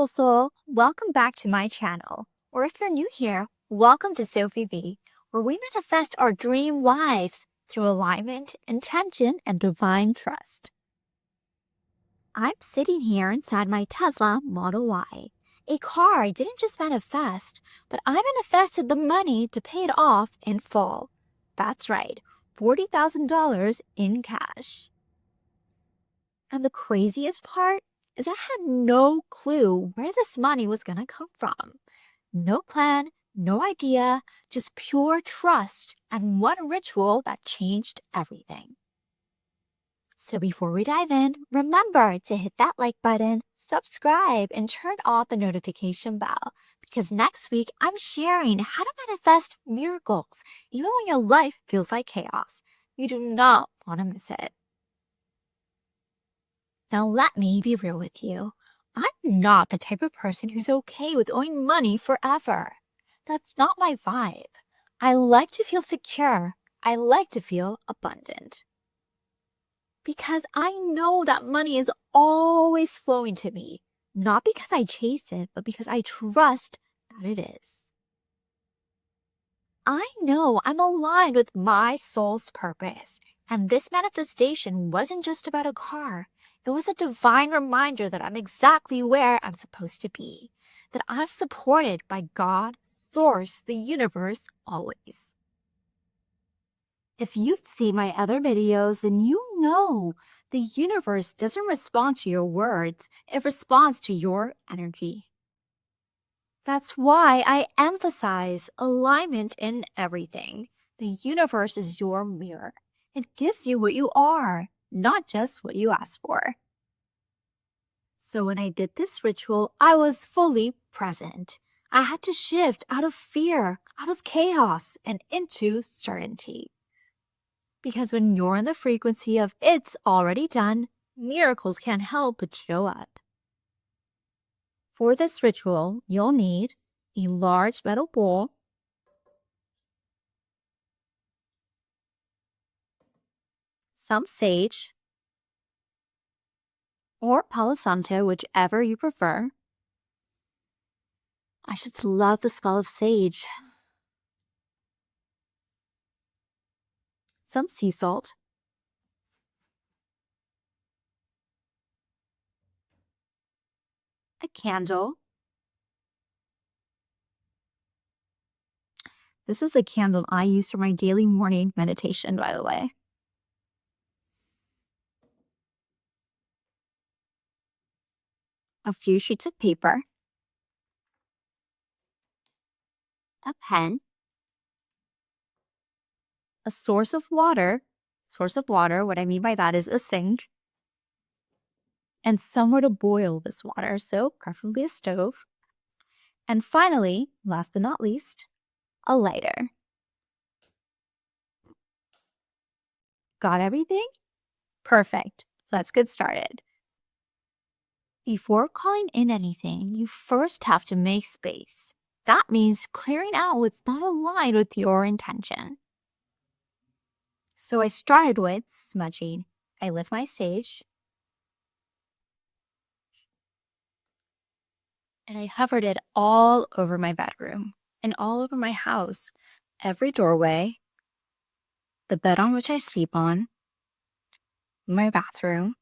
beautiful soul. Welcome back to my channel. Or if you're new here, welcome to Sophie V, where we manifest our dream lives through alignment, intention, and divine trust. I'm sitting here inside my Tesla Model Y, a car I didn't just manifest, but I manifested the money to pay it off in full. That's right, $40,000 in cash. And the craziest part is I had no clue where this money was gonna come from. No plan, no idea, just pure trust and one ritual that changed everything. So before we dive in, remember to hit that like button, subscribe, and turn off the notification bell, because next week I'm sharing how to manifest miracles even when your life feels like chaos. You do not want to miss it. Now let me be real with you. I'm not the type of person who's okay with owing money forever. That's not my vibe. I like to feel secure. I like to feel abundant. Because I know that money is always flowing to me. Not because I chase it, but because I trust that it is. I know I'm aligned with my soul's purpose. And this manifestation wasn't just about a car. It was a divine reminder that I'm exactly where I'm supposed to be. That I'm supported by God, Source, the universe, always. If you've seen my other videos, then you know the universe doesn't respond to your words. It responds to your energy. That's why I emphasize alignment in everything. The universe is your mirror. It gives you what you are, not just what you ask for. So when I did this ritual, I was fully present. I had to shift out of fear, out of chaos, and into certainty. Because when you're in the frequency of it's already done, miracles can't help but show up. For this ritual, you'll need a large metal bowl, some sage, or Palo Santo, whichever you prefer. I just love the smell of sage. Some sea salt, a candle. This is the candle I use for my daily morning meditation, by the way. A few sheets of paper, a pen, a source of water. What I mean by that is a sink, and somewhere to boil this water, so preferably a stove. And finally, last but not least, a lighter. Got everything? Perfect. Let's get started. Before calling in anything, you first have to make space. That means clearing out what's not aligned with your intention. So I started with smudging. I lit my sage, and I hovered it all over my bedroom and all over my house, every doorway, the bed on which I sleep on, my bathroom,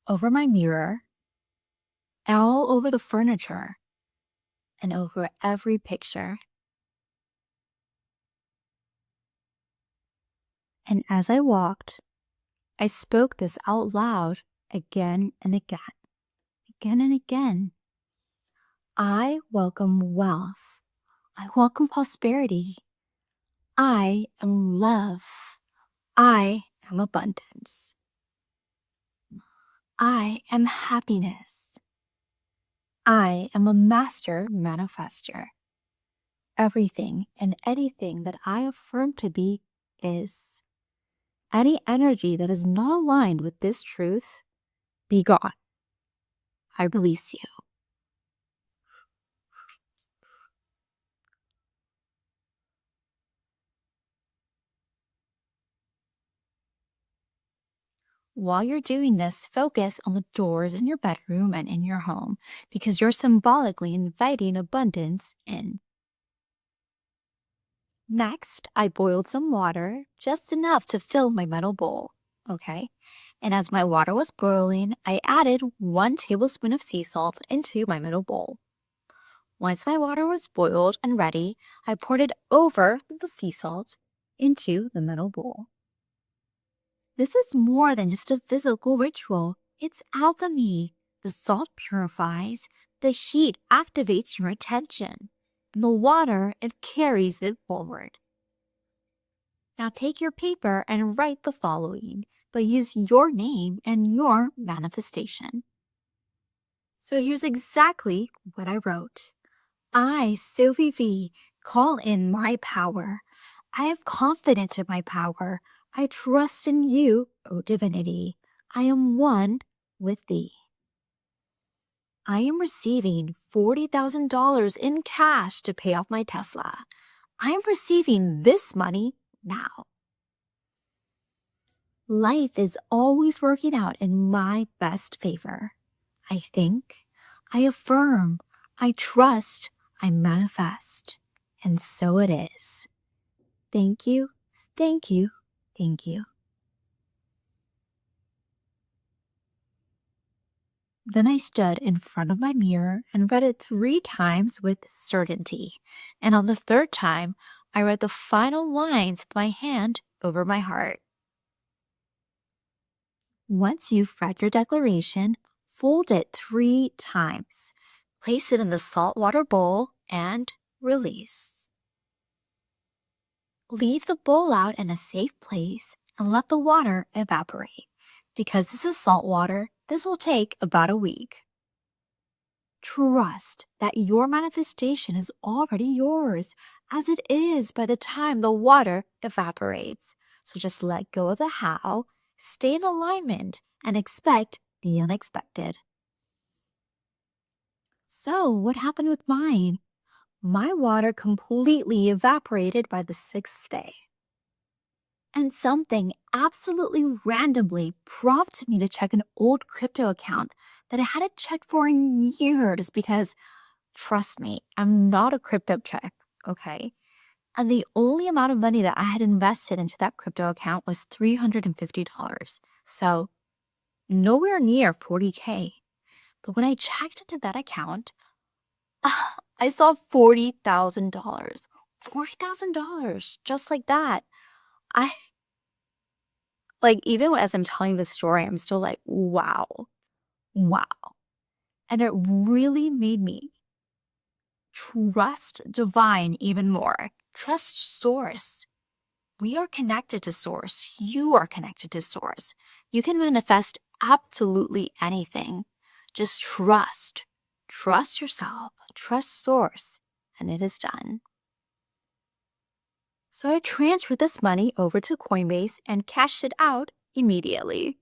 over my mirror, all over the furniture, and over every picture. And as I walked, I spoke this out loud again and again, again and again. I welcome wealth. I welcome prosperity. I am love. I am abundance. I am happiness. I am a master manifester. Everything and anything that I affirm to be is. Any energy that is not aligned with this truth, be gone. I release you. while you're doing this, focus on the doors in your bedroom and in your home because you're symbolically inviting abundance in. Next, I boiled some water, just enough to fill my metal bowl. Okay? And as my water was boiling, I added 1 tablespoon of sea salt into my metal bowl. Once my water was boiled and ready, I poured it over the sea salt into the metal bowl. This is more than just a physical ritual. It's alchemy. The salt purifies, the heat activates your attention, and the water, it carries it forward. Now take your paper and write the following, but use your name and your manifestation. So here's exactly what I wrote. I, Sophie V, call in my power. I am confident in my power. I trust in you, O divinity. I am one with thee. I am receiving $40,000 in cash to pay off my Tesla. I am receiving this money now. Life is always working out in my best favor. I think, I affirm, I trust, I manifest. And so it is. Thank you, thank you, thank you. Then I stood in front of my mirror and read it 3 times with certainty. And on the 3rd time, I read the final lines with my hand over my heart. Once you've read your declaration, fold it 3 times. Place it in the saltwater bowl and release. Leave the bowl out in a safe place and let the water evaporate. Because this is salt water, this will take about a week. Trust that your manifestation is already yours, as it is by the time the water evaporates. So just let go of the how, stay in alignment, and expect the unexpected. So what happened with mine? My water completely evaporated by the 6th day. And something absolutely randomly prompted me to check an old crypto account that I hadn't checked for in years because, trust me, I'm not a crypto check, okay? And the only amount of money that I had invested into that crypto account was $350. So nowhere near 40K. But when I checked into that account, I saw $40,000. $40,000, just like that. Even as I'm telling the story, I'm still like, wow. And it really made me trust divine even more. Trust source. We are connected to source. You are connected to source. You can manifest absolutely anything. Just trust. Trust yourself. Trust source. And it is done. So I transferred this money over to Coinbase and cashed it out immediately.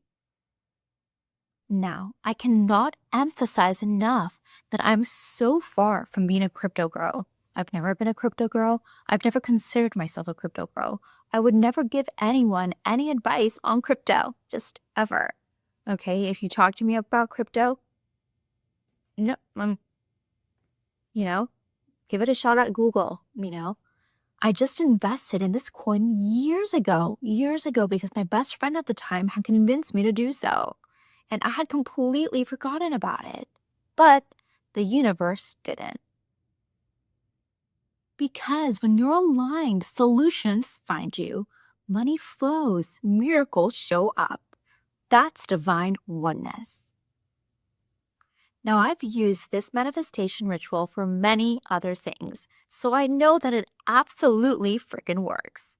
Now, I cannot emphasize enough that I'm so far from being a crypto girl. I've never been a crypto girl. I've never considered myself a crypto girl. I would never give anyone any advice on crypto, just ever. Okay, if you talk to me about crypto, no, give it a shot at Google, I just invested in this coin years ago because my best friend at the time had convinced me to do so. And I had completely forgotten about it. But the universe didn't. Because when you're aligned, solutions find you. Money flows, miracles show up. That's divine oneness. Now, I've used this manifestation ritual for many other things, so I know that it absolutely freaking works.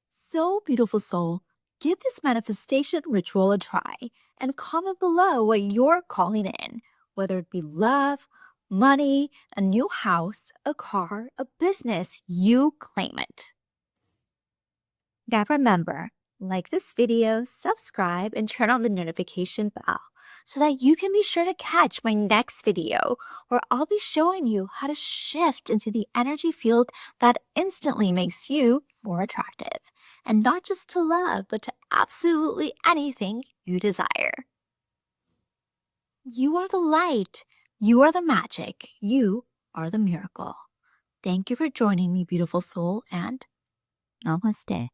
So, beautiful soul, give this manifestation ritual a try and comment below what you're calling in, whether it be love, money, a new house, a car, a business, you claim it. Now remember, like this video, subscribe, and turn on the notification bell so that you can be sure to catch my next video where I'll be showing you how to shift into the energy field that instantly makes you more attractive. and not just to love, but to absolutely anything you desire. You are the light. You are the magic. You are the miracle. Thank you for joining me, beautiful soul, and namaste.